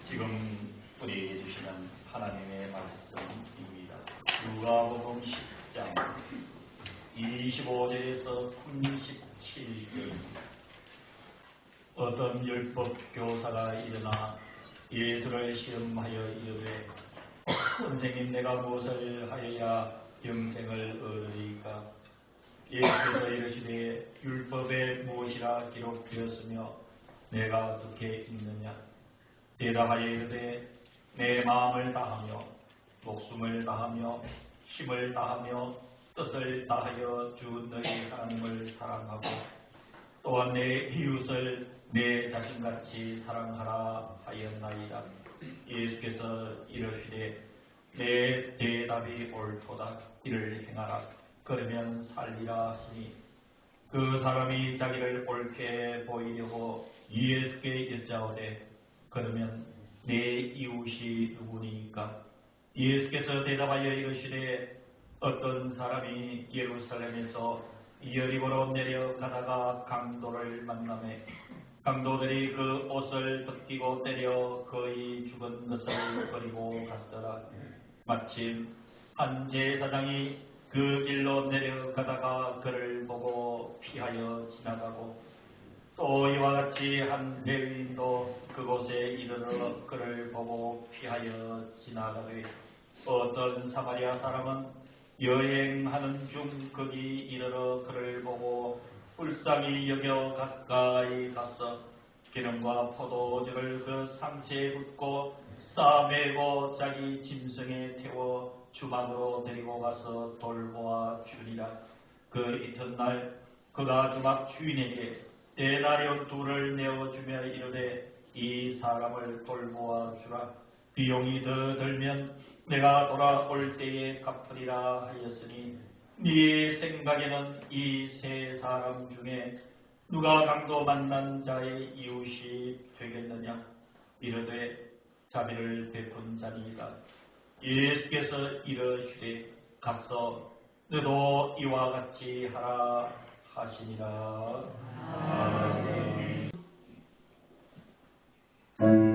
지금 우리에게 주시는 하나님의 말씀입니다. 누가복음 10장 25절에서 37절입니다. 어떤 율법 교사가 일어나 예수를 시험하여 이르되 선생님, 내가 무엇을 하여야 영생을 얻으리까? 예수께서 이르시되 율법에 무엇이라 기록되었으며 내가 어떻게 읽느냐? 대답하여 이르되 내 마음을 다하며 목숨을 다하며 힘을 다하며 뜻을 다하여 주 너희 하나님을 사랑하고 또한 내 이웃을 내 자신같이 사랑하라 하였나이다. 예수께서 이르시되 내 대답이 옳도다. 이를 행하라. 그러면 살리라 하시니 그 사람이 자기를 옳게 보이려고 예수께 여짜오되 그러면 내 이웃이 누구니까? 예수께서 대답하여 이르시되 어떤 사람이 예루살렘에서 여리고로 내려가다가 강도를 만나매 강도들이 그 옷을 벗기고 때려 거의 죽은 것을 버리고 갔더라. 마침 한 제사장이 그 길로 내려가다가 그를 보고 피하여 지나가고 또 이와 같이 한 레위인도 그곳에 이르러 그를 보고 피하여 지나가되 어떤 사마리아 사람은 여행하는 중 거기 이르러 그를 보고 불쌍히 여겨 가까이 가서 기름과 포도즙을 그 상체에 붓고 싸매고 자기 짐승에 태워 주막으로 데리고 가서 돌보아 주니라. 그 이튿날 그가 주막 주인에게 데나리온 2를 내어주며 이르되 이 사람을 돌보아 주라. 비용이 더 들면 내가 돌아올 때에 갚으리라 하였으니 네 생각에는 이 세 사람 중에 누가 강도 만난 자의 이웃이 되겠느냐? 이르되 자비를 베푼 자니이다. 예수께서 이르시되 가서 너도 이와 같이 하라 하시니라. 아멘. 내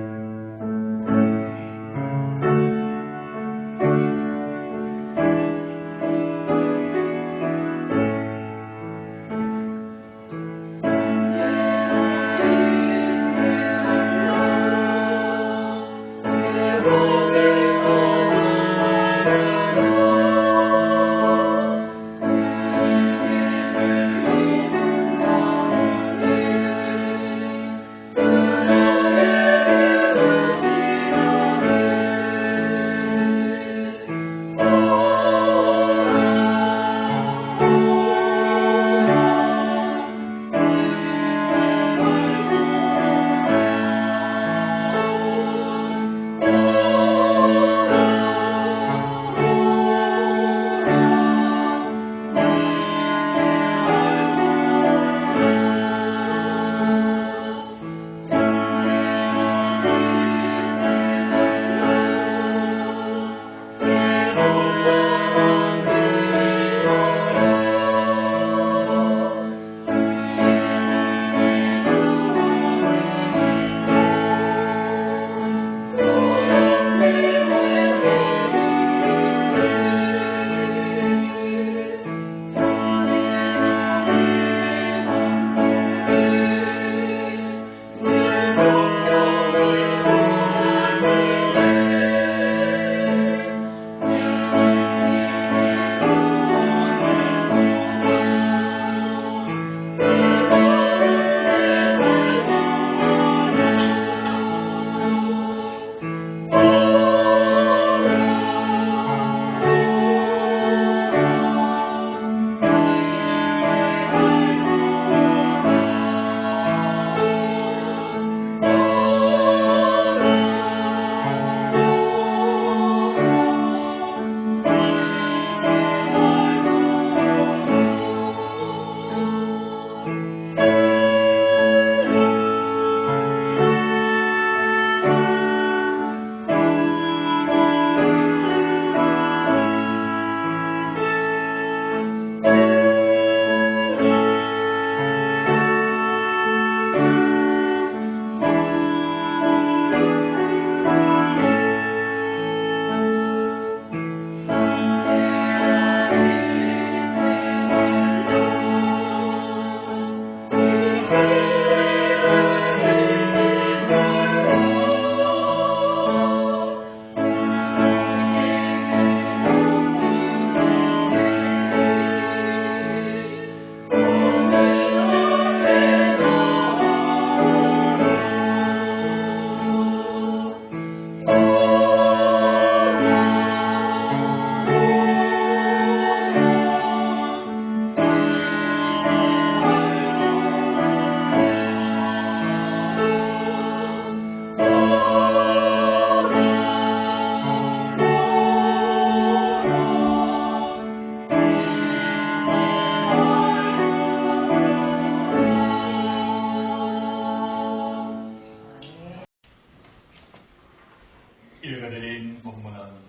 읽어드린 본문은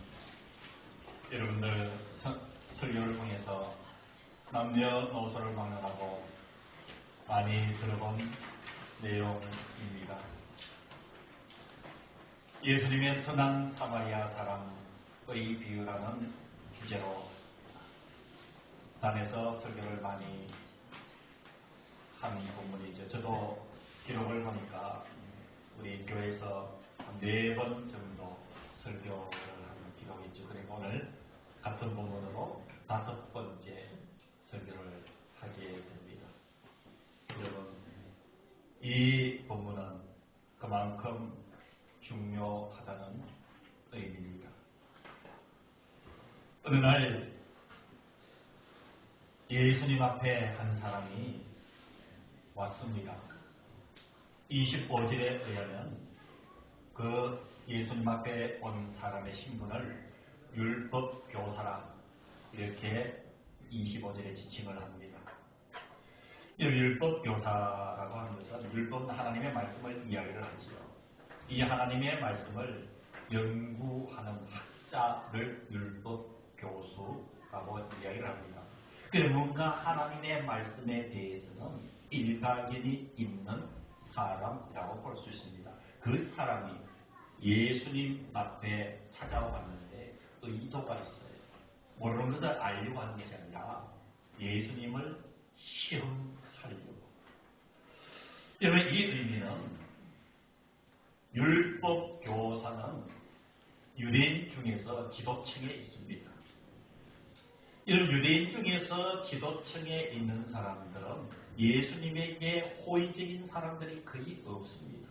여러분들 설교를 통해서 남녀노소를 막론하고 많이 들어본 내용입니다. 예수님의 선한 사마리아 사람의 비유라는 주제로 단에서 설교를 많이 한 본문이죠. 저도 기록을 보니까 우리 교회에서 4번 정도 설교를 하는 기록이 있죠. 그리고 오늘 같은 본문으로 5번째 설교를 하게 됩니다. 여러분, 이 본문은 그만큼 중요하다는 의미입니다. 어느 날 예수님 앞에 한 사람이 왔습니다. 25절에 의하면 그 예수님 앞에 온 사람의 신분을 율법교사라 이렇게 25절에 지칭을 합니다. 이 율법교사라고 하는 것은 율법은 하나님의 말씀을 이야기를 하지요. 이 하나님의 말씀을 연구하는 학자를 율법교수라고 이야기를 합니다. 그래서 뭔가 하나님의 말씀에 대해서는 일가견이 있는 사람이라고 볼 수 있습니다. 그 사람이 예수님 앞에 찾아왔는데 의도가 있어요. 모르는 것을 알려고 하는 것이 아니라 예수님을 시험하려고. 여러분, 이 의미는 율법교사는 유대인 중에서 지도층에 있습니다. 이런 유대인 중에서 지도층에 있는 사람들은 예수님에게 호의적인 사람들이 거의 없습니다.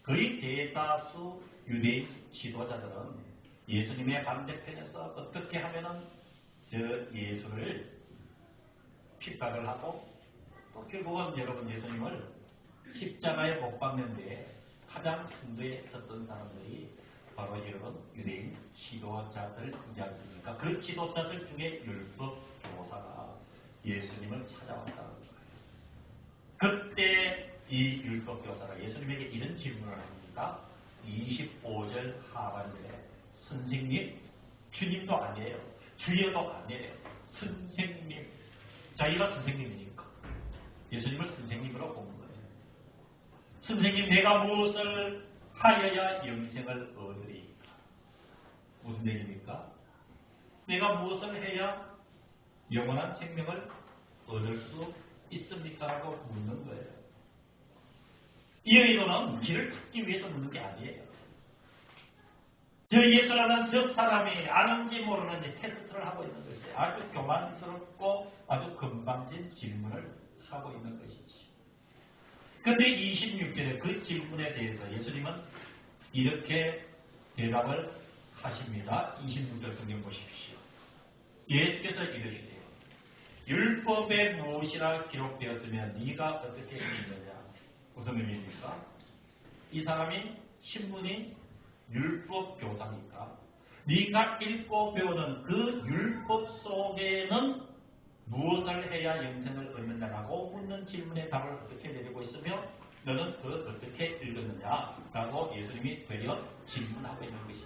거의 대다수 유대인 지도자들은 예수님의 반대편에서 어떻게 하면은 예수를 핍박을 하고 또 결국은 여러분 예수님을 십자가에 못 박는데 가장 선두에 섰던 사람들이 바로 여러분 유대인 지도자들이지 않습니까? 그 지도자들 중에 율법 교사가 예수님을 찾아왔다는 거예요. 그때 이 율법 교사가 예수님에게 이런 질문을 합니다. 25절 하반절에 선생님, 주님도 아니에요. 주여도 아니에요. 선생님. 자기가 선생님이니까 예수님을 선생님으로 보는 거예요. 선생님, 내가 무엇을 하여야 영생을 얻으리까? 무슨 얘기입니까? 내가 무엇을 해야 영원한 생명을 얻을 수 있습니까? 라고 묻는 거예요. 이 의도는 길을 찾기 위해서 묻는 게 아니에요. 저 예수라는 저 사람이 아는지 모르는지 테스트를 하고 있는 것이에요. 아주 교만스럽고 아주 건방진 질문을 하고 있는 것이지. 그런데 26절에 그 질문에 대해서 예수님은 이렇게 대답을 하십니다. 26절 성경 보십시오. 예수께서 이르시되 율법에 무엇이라 기록되었으면 네가 어떻게 읽느냐? 무슨 의미입니까? 이 사람이 신분이 율법 교사니까 네가 읽고 배우는 그 율법 속에는 무엇을 해야 영생을 얻느냐라고 묻는 질문에 답을 어떻게 내리고 있으며 너는 그걸 어떻게 읽었느냐라고 예수님이 되려 질문하고 있는 것이지.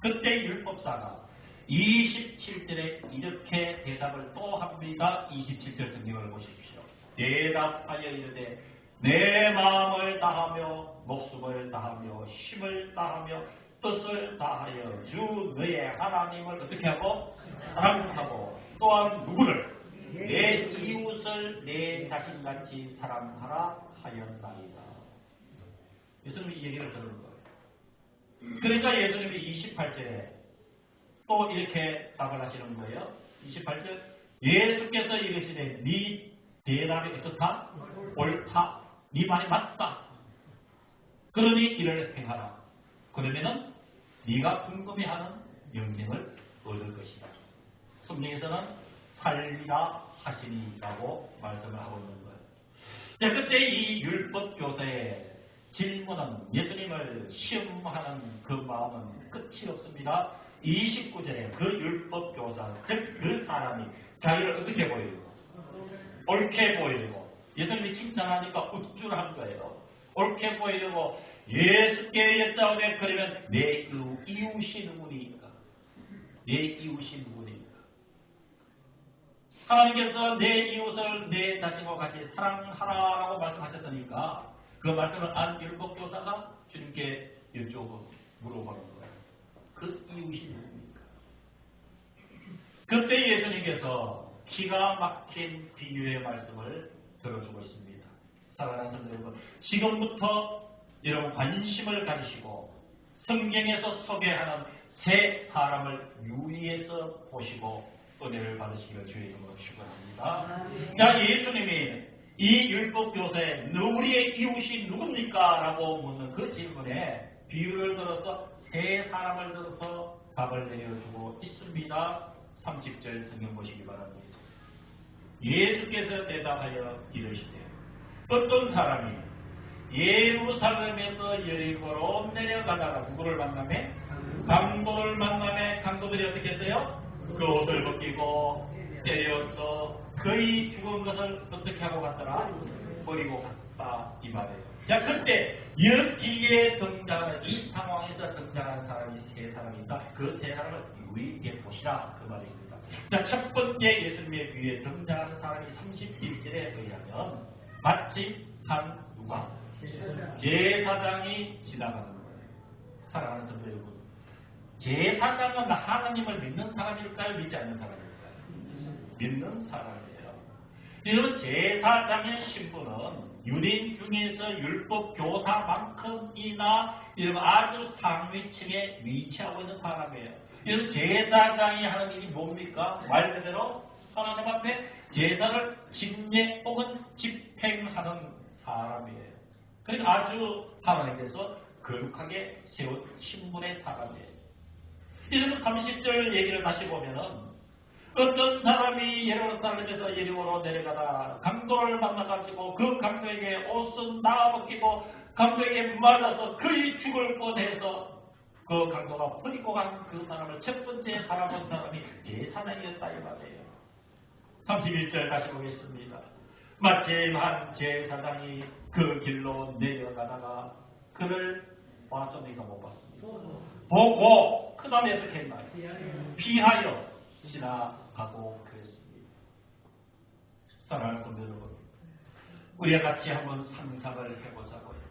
그때 율법사가 27절에 이렇게 대답을 또 합니다. 27절 성경을 보십시오. 대답하여 이르되 내 마음을 다하며 목숨을 다하며 힘을 다하며 뜻을 다하여 주 너의 하나님을 어떻게 하고 사랑하고 또한 누구를 내 이웃을 내 자신같이 사랑하라 하였나이다. 예수님이 이 얘기를 들은 거예요. 그러니까 예수님이 28절에 또 이렇게 답을 하시는 거예요. 28절 예수께서 이르시되 네 대답이 어떻다? 옳다. 네 말이 맞다. 그러니 이를 행하라. 그러면은 네가 궁금해하는 영생을 얻을 것이다. 성경에서는 살리라 하시니라고 말씀을 하고 있는 거예요. 자, 그때 이 율법 교사의 질문은 예수님을 시험하는 그 마음은 끝이 없습니다. 29절에 그 율법 교사, 즉 그 사람이 자기를 어떻게 보이고 옳게 보이고 예수님이 칭찬하니까 우쭐한 거예요. 옳게 보이고 예수께 여짜오되 그러면 내 이웃이 누구니까? 내 이웃이 누구니까? 하나님께서 내 이웃을 내 자신과 같이 사랑하라라고 말씀하셨으니까 그 말씀을 안 율법교사가 주님께 물어보는 거예요. 그 이웃이 누굽니까? 그때 예수님께서 기가 막힌 비유의 말씀을 들어주고 있습니다. 사랑하는 성도 여러분, 지금부터 여러분 관심을 가지시고 성경에서 소개하는 세 사람을 유의해서 보시고 은혜를 받으시기를 주의 이름으로 축원합니다. 자, 예수님이 이 율법교사의 우리의 이웃이 누굽니까? 라고 묻는 그 질문에 비유를 들어서 세 사람을 들어서 답을 내려주고 있습니다. 30절 성경 보시기 바랍니다. 예수께서 대답하여 이르시되 어떤 사람이 예루살렘에서 여리고로 내려가다가 누구를 만나매? 강도를 만나매 강도들이 어떻게 했어요? 그 옷을 벗기고 때려서 거의 죽은 것을 어떻게 하고 갔더라? 버리고 갔다 이 말이에요. 자, 그때 여기에 등장하는 이 상황에서 등장하는 사람이 세 사람이 있다. 그 세 사람을 유의 있게 보시라 그 말입니다. 자, 첫 번째 예수님의 비유에 등장하는 사람이 31절에 의하면 마침 한 누가? 제사장이 지나가는 거예요. 사랑하는 성도 여러분, 제사장은 하나님을 믿는 사람일까요? 믿지 않는 사람일까요? 믿는 사람이에요. 여러분, 제사장의 신분은 유대인 중에서 율법 교사만큼이나 여러분 아주 상위층에 위치하고 있는 사람이에요. 여러분, 제사장이 하는 일이 뭡니까? 말 그대로 하나님 앞에 제사를 집례 혹은 집행하는 사람이에요. 그러니까 아주 하나님께서 거룩하게 세운 신분의 사람이에요. 이런 30절 얘기를 다시 보면은 어떤 사람이 예루살렘에서 여리고로 내려가다 강도를 만나가지고 그 강도에게 옷은 나벗기고 강도에게 맞아서 거의 죽을 뻔해서 그 강도가 버리고 간 그 사람을 첫 번째 바라본 사람이 제사장이었다 이 말이에요. 31절 다시 보겠습니다. 마침 한 제사장이 그 길로 내려가다가 그를 봤습니까? 못 봤습니까? 보고 그 다음에 어떻게 했나요? 피하여 지나가고 그랬습니다. 사랑하는 성도 여러분, 우리가 같이 한번 상상을 해보자고요.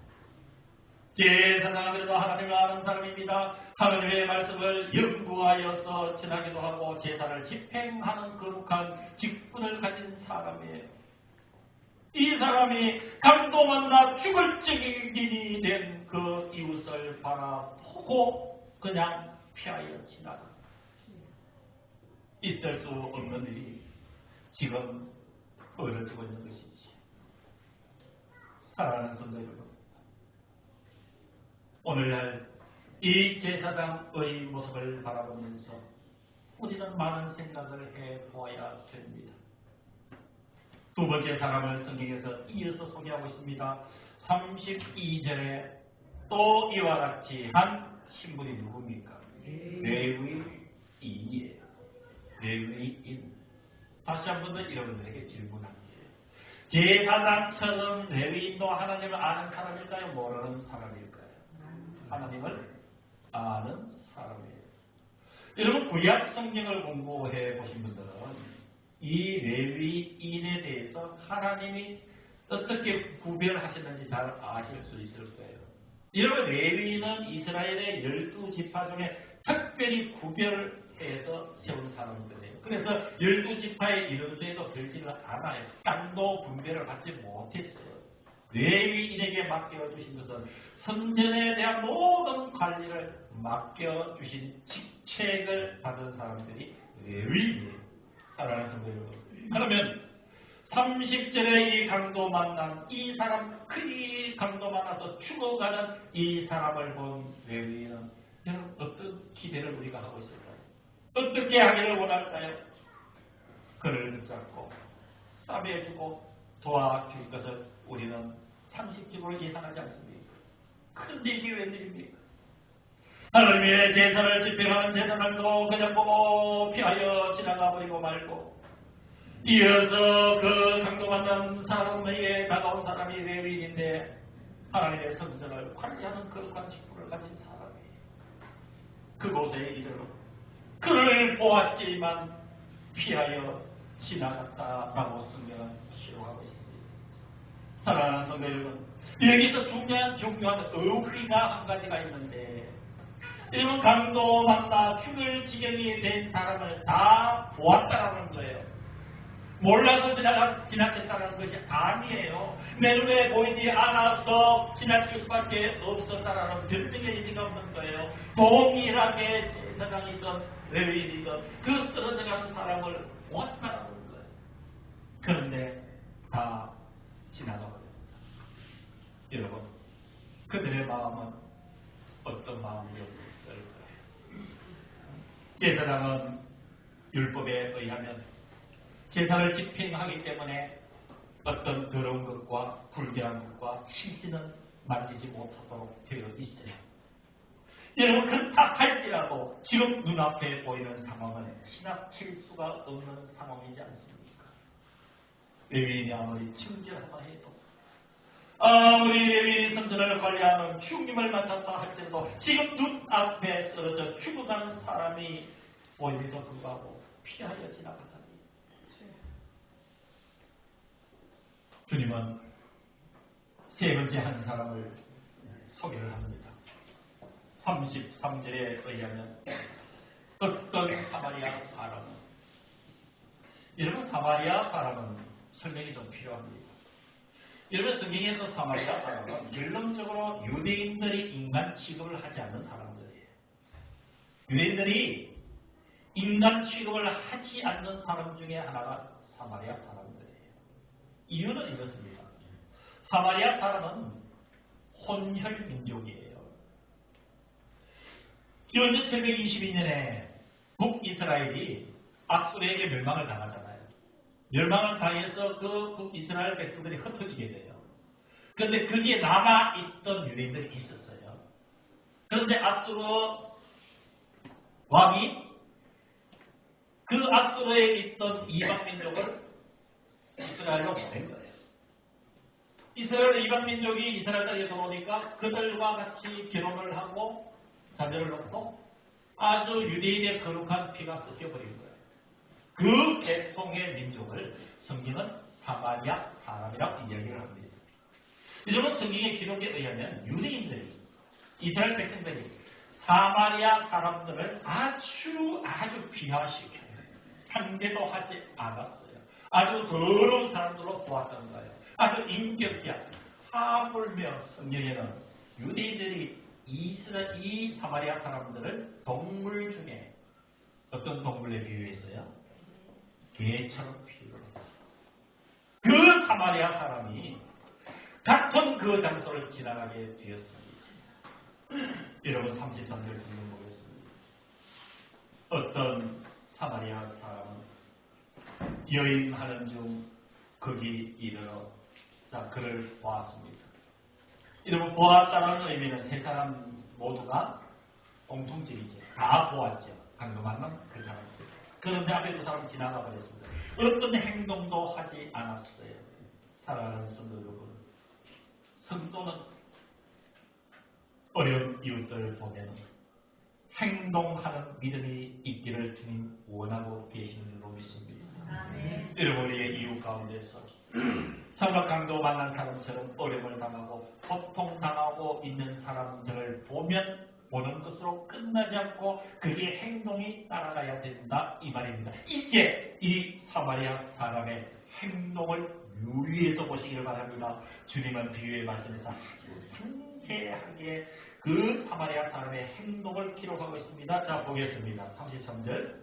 제사장은 그래도 하나님을 아는 사람입니다. 하나님의 말씀을 연구하여서 지나기도 하고 제사를 집행하는 거룩한 직분을 가진 사람이에요. 이 사람이 강도 만나 죽을 증인이 된 그 이웃을 바라보고 그냥 피하여 지나가. 있을 수 없는 일이 지금 벌어지고 있는 것이지. 사랑하는 성도 여러분, 오늘날 이 제사장의 모습을 바라보면서 우리는 많은 생각을 해보아야 됩니다. 두 번째 사람을 성경에서 이어서 소개하고 있습니다. 32절에 또 이와 같이 한 신분이 누굽니까? 레위인이에요. 레위인. 다시 한 번 더 여러분들에게 질문할게요. 제사장처럼 레위인도 하나님을 아는 사람일까요? 모르는 사람일까요? 하나님을 아는 사람이에요. 여러분, 구약 성경을 공부해 보신 분들은 이 레위인에 대해서 하나님이 어떻게 구별하셨는지 잘 아실 수 있을 거예요. 여러분, 레위인은 이스라엘의 12지파 중에 특별히 구별해서 세운 사람들이에요. 그래서 12지파의 인원수에도 들지를 않아요. 땅도 분별을 받지 못했어요. 레위인에게 맡겨주신 것은 성전에 대한 모든 관리를 맡겨주신 직책을 받은 사람들이 레위인이에요. 사랑하는 성도 여러분, 그러면 30절에 이 강도 만난 이 사람, 그 강도 만나서 죽어가는 이 사람을 본 레위인은 여러분 어떤 기대를 우리가 하고 있을까요? 어떻게 하기를 원할까요? 그를 붙잡고 싸매주고 도와줄 것을 우리는 상식적으로 예상하지 않습니까? 그런데 이게 웬일입니까? 하나님의 제사를 집행하는 제사장도 그냥 보고 피하여 지나가 버리고 말고, 이어서 그 강도 만난 사람에게 다가온 사람이 레위인인데 하나님의 성전을 관리하는 거룩한 직분을 가진 사람이 그곳에 이르러 그를 보았지만 피하여 지나갔다라고 성경은 기록하고 있습니다. 사랑하는 성도 여러분, 여기서 중요한 의의가 한 가지가 있는데, 여러분 강도 만나 죽을 지경이 된 사람을 다 보았다라는 거예요. 몰라서 지나쳤다는 것이 아니에요. 내 눈에 보이지 않아서 지나칠 수밖에 없었다라는 변명의 의지가 없는 거예요. 동일하게 제사장이든 레위인이든 그 쓰러져가는 사람을 보았다라는 거예요. 그런데 다 지나가 버립니다. 여러분, 그들의 마음은 어떤 마음이었을까요? 제사장은 율법에 의하면 제사를 집행하기 때문에 어떤 더러운 것과 불결한 것과 실신은 만지지 못하도록 되어 있어요. 여러분, 그렇다 할지라도 지금 눈앞에 보이는 상황은 지나칠 수가 없는 상황이지 않습니까? 레위인이 아무리 친절하다 해도, 아무리 레위인이 성전을 관리하는 주님을 맡았다 할지라도 지금 눈앞에 쓰러져 죽어가는 사람이 보임에도 불구하고 피하여 지나가다니, 주님은 세 번째 한 사람을 소개를 합니다. 33절에 의하면 어떤 사마리아 사람은, 여러분 사마리아 사람은 설명이 좀 필요합니다. 여러분 성경에서 사마리아 사람은 결론적으로 유대인들이 인간 취급을 하지 않는 사람들이에요. 유대인들이 인간 취급을 하지 않는 사람 중에 하나가 사마리아 사람들이에요. 이유는 이렇습니다. 사마리아 사람은 혼혈 민족이에요. 기원전 722년에 북이스라엘이 앗수르에게 멸망을 당하잖아요. 멸망을 당해서 그 북이스라엘 백성들이 흩어지게 돼요. 그런데 거기에 남아있던 유대인들이 있었어요. 그런데 앗수르 왕이 그 앗수르에 있던 이방 민족을 이스라엘로 보낸 거예요. 이스라엘 이방 민족이 이스라엘 땅에 들어오니까 그들과 같이 결혼을 하고 자녀를 놓고 아주 유대인의 거룩한 피가 섞여버린 거예요. 그 계통의 민족을 성경은 사마리아 사람이라고 이야기를 합니다. 이제는 성경의 기록에 의하면 유대인들이, 이스라엘 백성들이 사마리아 사람들을 아주 비하시켜요. 상대도 하지 않았어요. 아주 더러운 사람들로 보았던 거예요. 아주 인격이야. 하물며 성경에는 유대인들이 이 사마리아 사람들을 동물 중에 어떤 동물에 비유했어요? 개처럼 비유했어요. 그 사마리아 사람이 같은 그 장소를 지나가게 되었습니다. 여러분 33절 성경 보겠습니다. 어떤 사마리아 사람은 여행하는 중 거기 이르러 그를 보았습니다. 여러분 보았다는 의미는 세 사람 모두가 공통점이죠. 다 보았죠. 방금 만난 그 사람. 그런데 앞에 두 사람 지나가 버렸습니다. 어떤 행동도 하지 않았어요. 사랑하는 성도 여러분, 성도는 어려운 이웃들을 보면 행동하는 믿음이 있기를 주님 원하고 계시는 줄로 믿습니다. 아멘. 여러분, 우리의 이웃 가운데서 정말 강도 만난 사람처럼 어려움을 당하고 고통당하고 있는 사람들을 보는 것으로 끝나지 않고 그의 행동이 따라가야 된다, 이 말입니다. 이제 이 사마리아 사람의 행동을 유의해서 보시기를 바랍니다. 주님은 비유의 말씀에서 아주 상세하게 그 사마리아 사람의 행동을 기록하고 있습니다. 자, 보겠습니다. 33절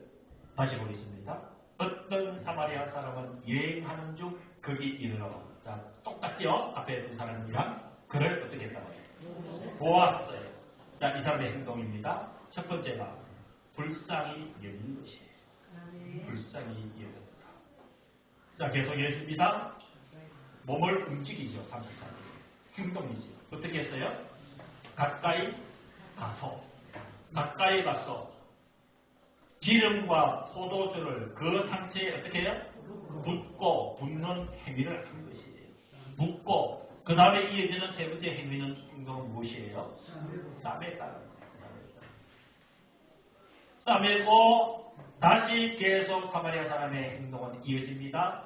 다시 보겠습니다. 어떤 사마리아 사람은 여행하는 중 거기 이르러, 자, 똑같죠? 앞에 두 사람이랑 그를 어떻게 했다고 해요? 보았어요. 자, 이 사람의 행동입니다. 첫 번째가 불쌍히 여긴 것이에요. 불쌍히 여겼다. 자, 계속 이어집니다. 몸을 움직이죠. 33절. 행동이죠. 어떻게 했어요? 가까이 가서 기름과 포도주를 그 상처에 어떻게 해요? 붓고 붓는 행위를 한 것이에요. 붓고 그 다음에 이어지는 세 번째 행위는 싸매고 다시 계속 사마리아 사람의 행동은 이어집니다.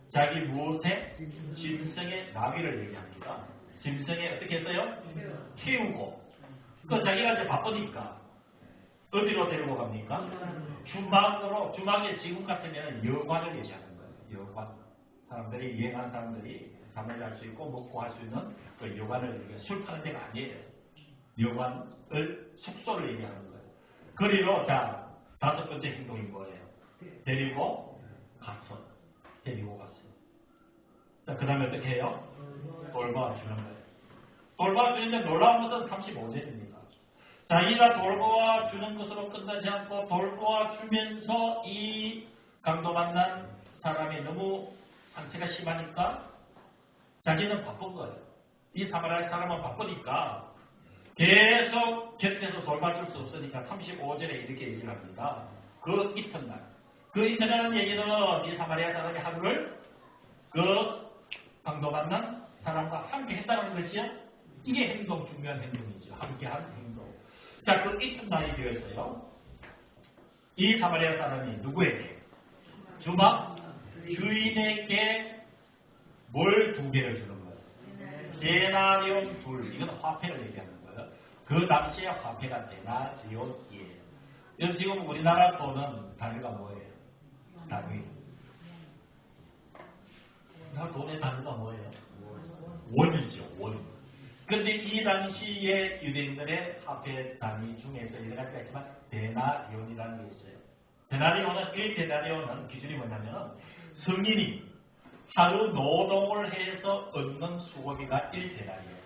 자기 무엇에? 짐승의 나귀를 얘기합니다. 짐승에 어떻게 했어요? 태우고. 그 자기가 이제 바쁘니까 어디로 데리고 갑니까? 주막으로. 주막에 지금 같으면 여관을 얘기하는 거예요. 여관. 사람들이 유행한 사람들이 잠을 잘 수 있고 먹고 할 수 있는 그 여관을, 술 파는 데가 아니에요. 여관을, 숙소를 얘기하는 거예요. 그리로 자 5번째 행동인 거예요. 데리고 갔어. 데리고 갔어. 자, 그 다음에 어떻게 해요? 돌봐주는 거예요. 돌봐주는데 놀라운 것은 35절입니다. 자기가 돌봐주는 것으로 끝나지 않고 돌봐주면서 이 강도 만난 사람이 너무 상처가 심하니까 자기는 바쁜 거예요. 이 사마리아 사람은 바쁘니까 계속 곁에서 돌봐줄 수 없으니까 35절에 이렇게 얘기를 합니다. 그 이튿날. 그 이튿날은 얘기는 이 사마리아 사람이 하루를 그 강도 만난 사람과 함께 했다는 것이요. 이게 행동, 중요한 행동이죠. 함께한 행동. 자, 그 이튿날이 되었어요. 이 사마리아 사람이 누구에게? 주막 주인에게 뭘 2개를 주는 거예요? 데나리온 2. 이건 화폐를 얘기하는 거예요. 그 당시에 화폐가 데나리온이에요. 여러분 지금 우리나라 돈은 단위가 뭐예요? 단위. 우리나라 돈의 단위가 뭐예요? 원이죠. 원. 그런데 이 당시에 유대인들의 화폐 단위 중에서 여러 가지가 있지만 데나리온이라는 게 있어요. 데나리온은 1데나리온은 기준이 뭐냐면 성인이 하루 노동을 해서 얻는 수고비가 1데나리온이에요.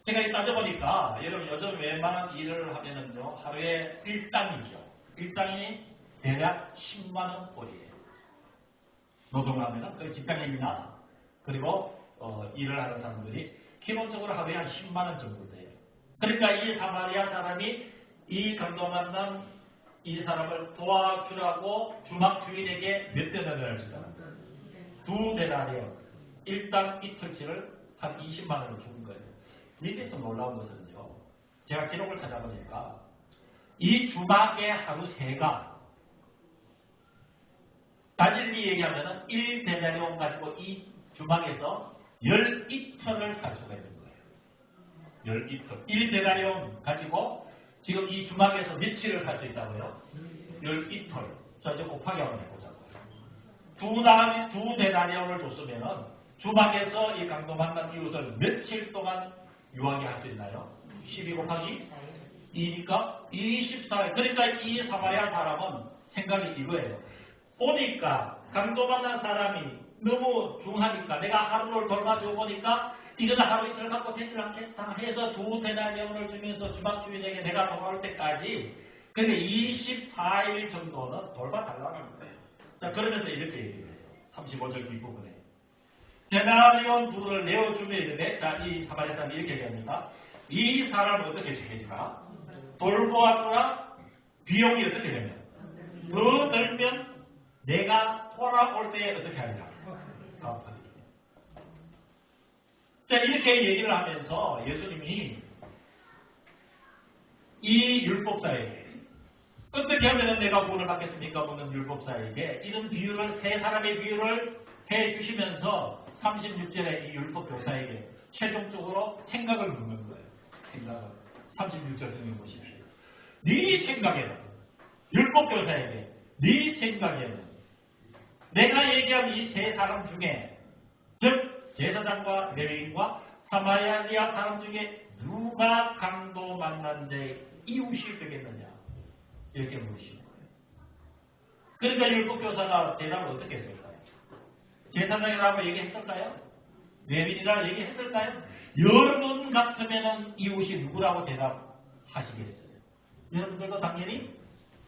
제가 따져보니까 여러분 요즘 웬만한 일을 하면은요 하루에 1당이죠. 1당이 대략 10만원 꼴이에요. 노동을 하면은 그 직장인이나 그리고 일을 하는 사람들이 기본적으로 하루에 한 10만원 정도 돼요. 그러니까 이 사마리아 사람이 이 강도 만난 이 사람을 도와주라고 주막 주인에게 몇 데나리온을 주잖아요. 2데나리온. 1당 이틀치를 한 20만원을 준 거예요. 여기서 놀라운 것은요. 제가 기록을 찾아보니까 이 주막의 하루 새가 다질리 얘기하면 1데나리온 가지고 이 주막에서 12털을 살 수가 있는 거예요. 12털. 1데나리온 가지고 지금 이 주막에서 며칠을 살 수 있다고요? 12털. 자, 이제 곱하기 한번 해보자고요. 2데나리온을 줬으면은 주막에서 이 강도 만난 이웃을 며칠 동안 유하게 할 수 있나요? 12 곱하기 2니까 24일. 그러니까 이 사마리아 사람은 생각이 이거예요. 보니까 강도 만난 사람이 너무 중하니까 내가 하루를 돌봐주고 보니까 이거는 하루 이틀 갖고 되질 않겠다 해서 2데나리온을 주면서 주막 주인에게 내가 돌아올 때까지 그러니까 24일 정도는 돌봐달라는 거예요. 자, 그러면서 이렇게 얘기를 해요. 35절 뒷부분에. 데나리온 2를 내어주며 이르되, 자, 이 사마리아 사람이 이렇게 얘기합니다. 이 사람을 어떻게 해주라? 돌보아주라? 비용이 어떻게 되면? 더 들면 내가 돌아올 때 어떻게 하리라? 갚으리라. 자, 이렇게 얘기를 하면서 예수님이 이 율법사에게 어떻게 하면 내가 구원을 받겠습니까? 묻는 율법사에게 이런 비유를, 세 사람의 비유를 해주시면서 36절에 이 율법 교사에게 최종적으로 생각을 묻는 거예요. 생각을. 36절 성경 보십시오. 네 생각에는, 율법 교사에게 네 생각에는 내가 얘기한 이 세 사람 중에, 즉 제사장과 레위인과 사마리아 사람 중에 누가 강도 만난 자의 이웃이 되겠느냐, 이렇게 물으시는 거예요. 그러니까 율법 교사가 대답을 어떻게 했을까요? 제사장이라고 얘기했을까요? 레위인이라고 얘기했을까요? 여러분 같으면 이웃이 누구라고 대답하시겠어요? 여러분들도 당연히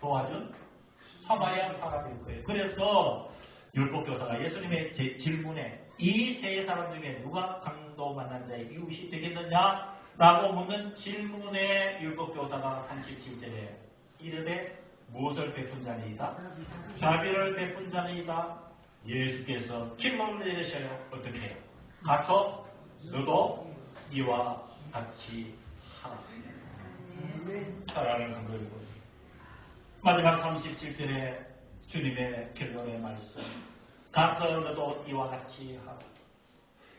도와준 사마리아 사람일 거예요. 그래서 율법교사가 예수님의 질문에 이 세 사람 중에 누가 강도 만난 자의 이웃이 되겠느냐? 라고 묻는 질문에 율법교사가 37절에 이르되 무엇을 베푼 자니이다? 자비를 베푼 자니이다. 예수께서 길로 내리셔요. 어떻게 해요? 가서 너도 이와 같이 하라. 사랑하는 성도들, 마지막 37절에 주님의 결론의 말씀, 가서 너도 이와 같이 하라.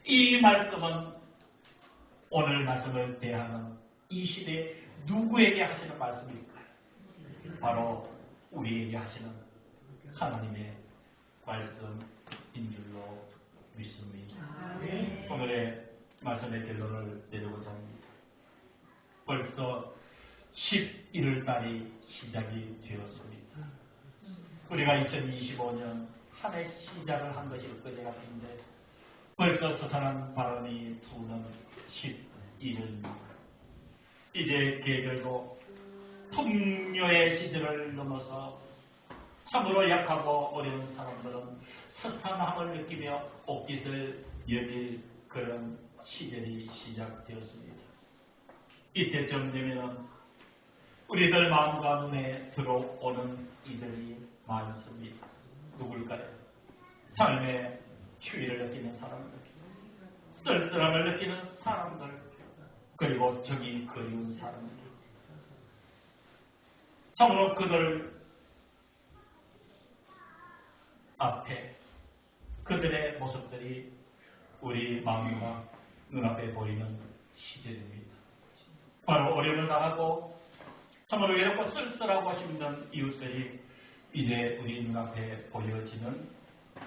이 말씀은 오늘 말씀을 대하는 이 시대에 누구에게 하시는 말씀일까요? 바로 우리에게 하시는 하나님의 말씀인 줄로 믿습니다. 오늘의 말씀의 결론을 내리고자 합니다. 벌써 11월달이 시작이 되었습니다. 우리가 2025년 한 해 시작을 한 것이 엊그제 같은데 벌써 서산한 바람이 부는 11월입니다. 이제 계절도 풍요의 시절을 넘어서 참으로 약하고 어려운 사람들은 스산함을 느끼며 옷깃을 여길 그런 시절이 시작되었습니다. 이때쯤 되면 우리들 마음과 눈에 들어오는 이들이 많습니다. 누굴까요? 삶의 추위를 느끼는 사람들, 쓸쓸함을 느끼는 사람들, 그리고 정이 그리운 사람들. 참으로 그들 앞에 그들의 모습들이 우리 마음과 눈앞에 보이는 시절입니다. 바로 어려움을 당하고 참으로 외롭고 쓸쓸하고 힘든 이웃들이 이제 우리 눈앞에 보여지는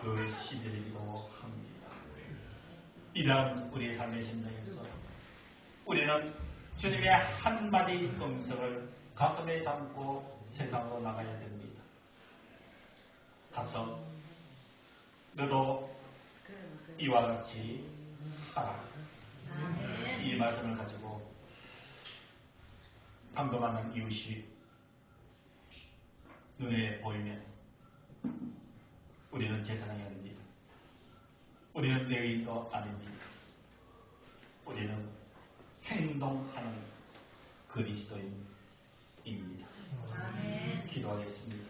그 시절이기도 합니다. 이러한 우리의 삶의 현장에서 우리는 주님의 한마디 음성을 가슴에 담고 세상으로 나가야 됩니다. 가서 너도 이와 같이 하라. 이 말씀을 가지고 감동하는 이웃이 눈에 보이면 우리는 제사장이 아닙니다. 우리는 레위인도 아닙니다. 우리는 행동하는 그리스도인입니다. 기도하겠습니다.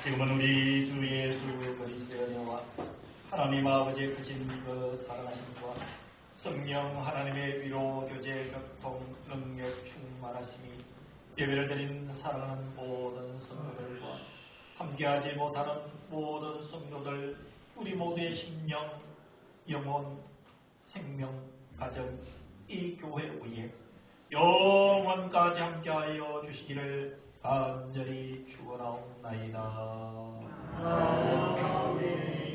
지금은 우리 주 예수 그리스도의 은혜와 하나님 아버지의 크신 그 사랑하심과 성령 하나님의 위로 교제 교통 능력 충만하심이 예배를 드린 사랑하는 모든 성도들과 함께하지 못하는 모든 성도들, 우리 모두의 심령, 영혼, 생명, 가정, 이 교회 위에 영원까지 함께하여 주시기를 간절히 축원하옵나이다. 아멘.